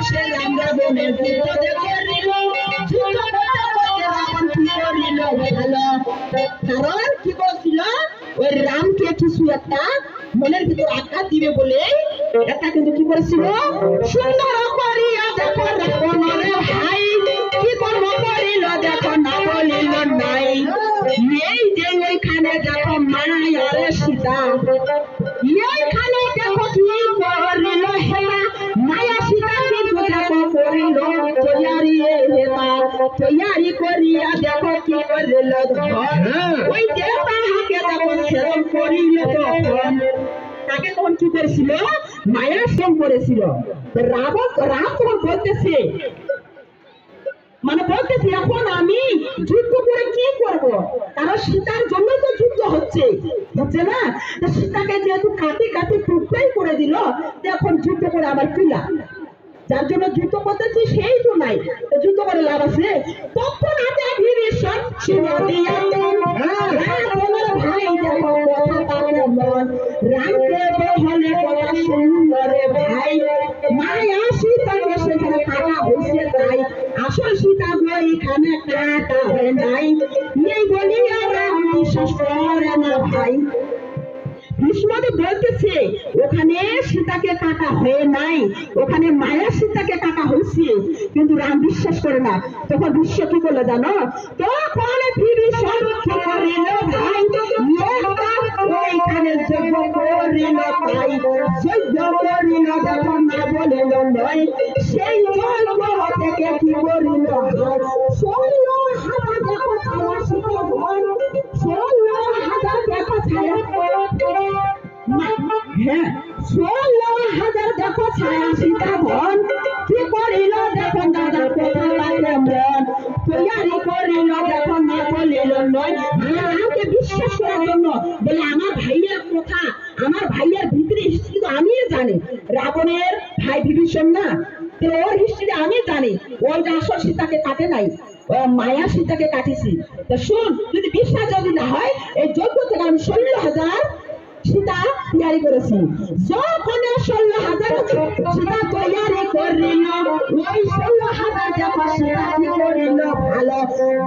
সে আমরা বনের বিপদে করিল যুদ্ধ করতে রাবণ কি করিল ভালো কারণ কি বলছিল ওই রামকে কিছু একটা মনের ভিতর আঘাত দিবে বলে এটা কিন্তু কি করেছিল সুন্দর করিয়া দেখো রাবণের ভাই কি কর্ম করিল দেখো না বলিল নাই এই যে ওইখানে দেখো মায়ার সীতা এইখানে দেখো কি করিল হেলা মায়া সীতা কিন্তু দেখো করিল তৈয়ারি করিয়া দেখো কি করিল ওই যে তাহাকে দেখো সেরম করিল তখন তাকে তখন কি করেছিল মায়া সেম করেছিল রাম তখন বলতেছে মানে বলতেছি এখন আমি যুদ্ধ করে কি করব কারণ সীতার জন্য তো যুদ্ধ হচ্ছে না সীতাকে যেহেতু কাটে কাটে টুকরাই করে দিল এখন যুদ্ধ করে আবার কি লাভ যার জন্য যুদ্ধ করতেছি সেই তো নাই যুদ্ধ করে লাভ আছে তখন হাতে বিভীষণ ভাই দেখো কথা তাকে মন রামকে বহলে কথা সুন্দরে ভাই মায়া সীতাকে সেখানে কাটা হয়েছে তাই আসল সীতা এখানে কাটা হয় নাই এই বলিয়া রাম বিশ্বাস করে না ভাই ভীষ্মদেব বলতেছে ওখানে সীতাকে কাটা হয়ে নাই ওখানে মায়া সীতাকে কাটা হয়েছে কিন্তু রাম বিশ্বাস করে না তখন বিশ্ব কি করলো জানো তখন বিভীষণ কি করিল ভাই ওইখানে যজ্ঞ করিল ভাই যজ্ঞ করিল যখন না বলিল নয় সেই যজ্ঞ থেকে কি করিল 16,000 দেখো ছায়া সীতা 16,000 দেখো ছায়া হ্যাঁ 16,000 দেখো ছায়া সীতা ধন কি করিল দেখো দাদা কথা লাগে মন তৈয়ারি করিল দেখো না বলিল নয় আমাকে বিশ্বাস করার জন্য বলে আমার ভাইয়ের কথা আমার ভাইয়ের ভিতরে হিস্ট্রি তো আমি জানি রাবণের ভাই বিভীষণ না ওর হিস্ট্রি আমি জানি ওই যে আসল সীতাকে কাটে নাই মায়া সীতাকে কাটিছি তো শুন যদি বিশ্বাস যদি না হয় এই যজ্ঞ থেকে আমি 16,000 সীতা তৈয়ারি করেছি যখন 16,000 সীতা তৈয়ারি করিল ওই 16,000 দেখো সীতা কি করিল ভালো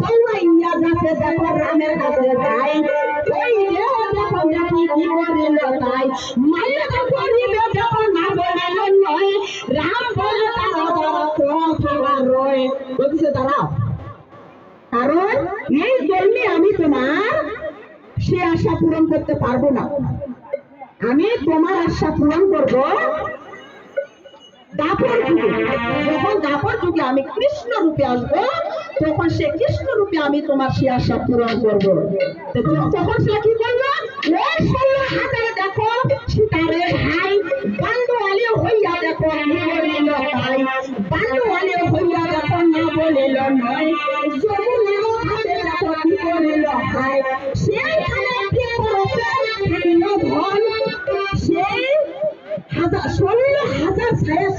দৌড়াইয়া যাচ্ছে দেখো রামের কাছে যাই ওই দেখো দেখি কি করিল তাই মায়া করিল দেখো না বলিল নয় রাম বলে তারা কথা রয় বলছে দাঁড়াও কারণ এই জন্যে আমি তোমার সে আশা পূরণ করতে পারবো না আমি তোমার আশা পূরণ করবো দাপর যুগে যখন দাপর যুগে আমি কৃষ্ণ রূপে আসবো তখন সে কৃষ্ণ রূপে আমি তোমার সে আশা পূরণ করবো তখন সে কি করলো ওই 16,000 দেখো সীতারে ভাই বান্ধবালে হইয়া দেখো কি করিল তাই বান্ধবালে হইয়া দেখো না বলিল নয় যমুনার ঘাটে দেখো কি করিল ভাই সেইখানে কি করিল ধন সেই 16,000 ছায়া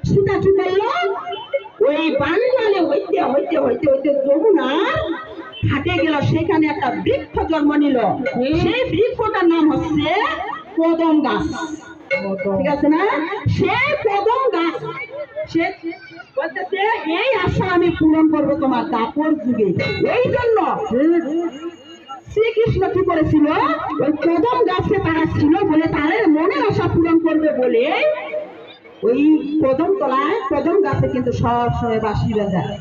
সীতা কি করলো ওই বান্ধবালে হইতে হইতে হইতে হইতে যমুনার ঘাটে গেল সেখানে একটা বৃক্ষ জন্ম নিল সেই বৃক্ষটার নাম হচ্ছে কদম গাছ ঠিক আছে না সেই কদম গাছ সে বলতেছে এই আশা আমি পূরণ করবো তোমার দাপর যুগে এই জন্য শ্রীকৃষ্ণ কি করেছিল ওই কদম গাছে তারা ছিল বলে তাদের মনের আশা পূরণ করবে বলে ওই কদম তলায় কদম গাছে কিন্তু সব সময় বাঁশি বাজায়